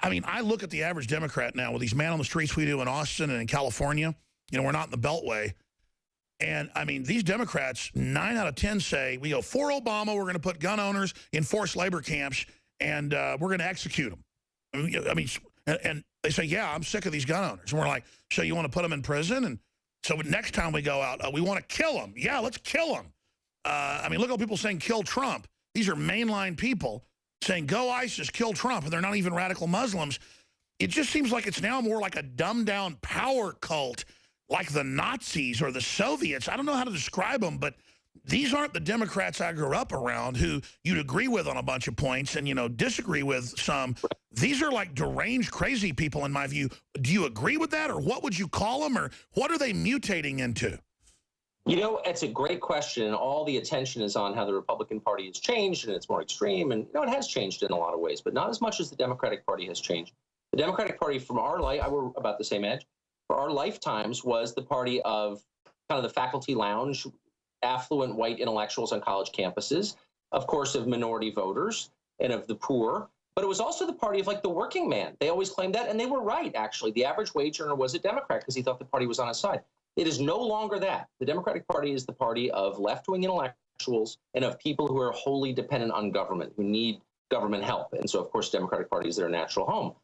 I mean, I look at the average Democrat now with these man on the streets we do in Austin and in California. You know, we're not in the Beltway. And, I mean, these Democrats, 9 out of 10 say, we go, for Obama, we're going to put gun owners in forced labor camps, and we're going to execute them. I mean, and they say, yeah, I'm sick of these gun owners. And we're like, so you want to put them in prison? And so next time we go out, we want to kill them. Yeah, let's kill them. I mean, look at people saying kill Trump. These are mainline people saying go ISIS, kill Trump, and they're not even radical Muslims. It just seems like it's now more like a dumbed-down power cult, like the Nazis or the Soviets. I don't know how to describe them, but these aren't the Democrats I grew up around who you'd agree with on a bunch of points and, you know, disagree with some. These are like deranged, crazy people, in my view. Do you agree with that, or what would you call them, or what are they mutating into? You know, it's a great question, and all the attention is on how the Republican Party has changed, and it's more extreme, and, you know, it has changed in a lot of ways, but not as much as the Democratic Party has changed. The Democratic Party, from our life, we're about the same age, for our lifetimes, was the party of kind of the faculty lounge, affluent white intellectuals on college campuses, of course, of minority voters and of the poor. But it was also the party of, like, the working man. They always claimed that, and they were right, actually. The average wage earner was a Democrat because he thought the party was on his side. It is no longer that. The Democratic Party is the party of left-wing intellectuals and of people who are wholly dependent on government, who need government help. And so, of course, the Democratic Party is their natural home.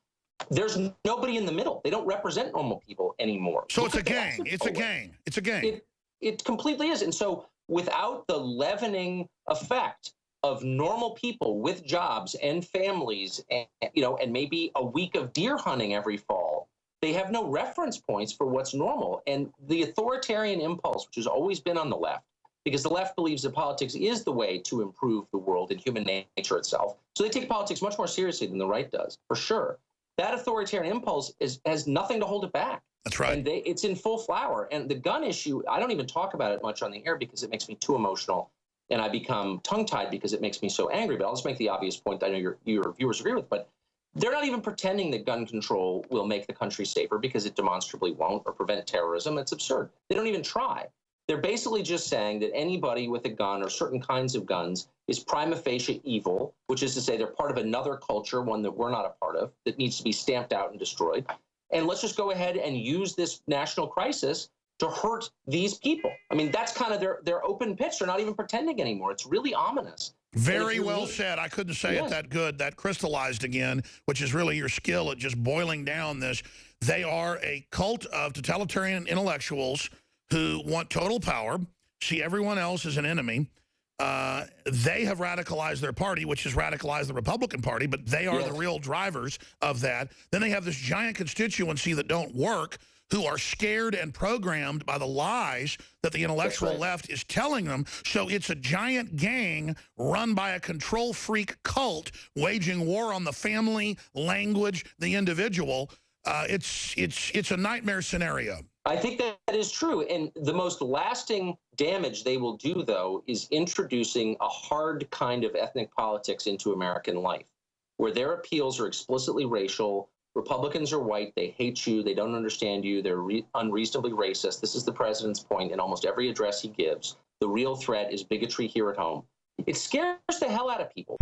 There's nobody in the middle. They don't represent normal people anymore. So it's a gang. It's a gang. It's a gang. It completely is. And so without the leavening effect of normal people with jobs and families and, you know, and maybe a week of deer hunting every fall, they have no reference points for what's normal. And the authoritarian impulse, which has always been on the left, because the left believes that politics is the way to improve the world and human nature itself. So they take politics much more seriously than the right does, for sure. That authoritarian impulse has nothing to hold it back. That's right. And it's in full flower. And the gun issue, I don't even talk about it much on the air because it makes me too emotional. And I become tongue-tied because it makes me so angry. But I'll just make the obvious point I know your viewers agree with. But they're not even pretending that gun control will make the country safer, because it demonstrably won't, or prevent terrorism. It's absurd. They don't even try. They're basically just saying that anybody with a gun or certain kinds of guns is prima facie evil, which is to say they're part of another culture, one that we're not a part of, that needs to be stamped out and destroyed. And let's just go ahead and use this national crisis to hurt these people. I mean, that's kind of their open pitch. They're not even pretending anymore. It's really ominous. Very well said. I couldn't say it that good. That crystallized again, which is really your skill at just boiling down this. They are a cult of totalitarian intellectuals who want total power, see everyone else as an enemy. They have radicalized their party, which has radicalized the Republican Party, but they are the real drivers of that. Then they have this giant constituency that don't work, who are scared and programmed by the lies that the intellectual left is telling them. So it's a giant gang run by a control freak cult waging war on the family, language, the individual. It's a nightmare scenario. I think that is true. And the most lasting damage they will do, though, is introducing a hard kind of ethnic politics into American life, where their appeals are explicitly racial. Republicans are white. They hate you. They don't understand you. They're unreasonably racist. This is the president's point in almost every address he gives. The real threat is bigotry here at home. It scares the hell out of people.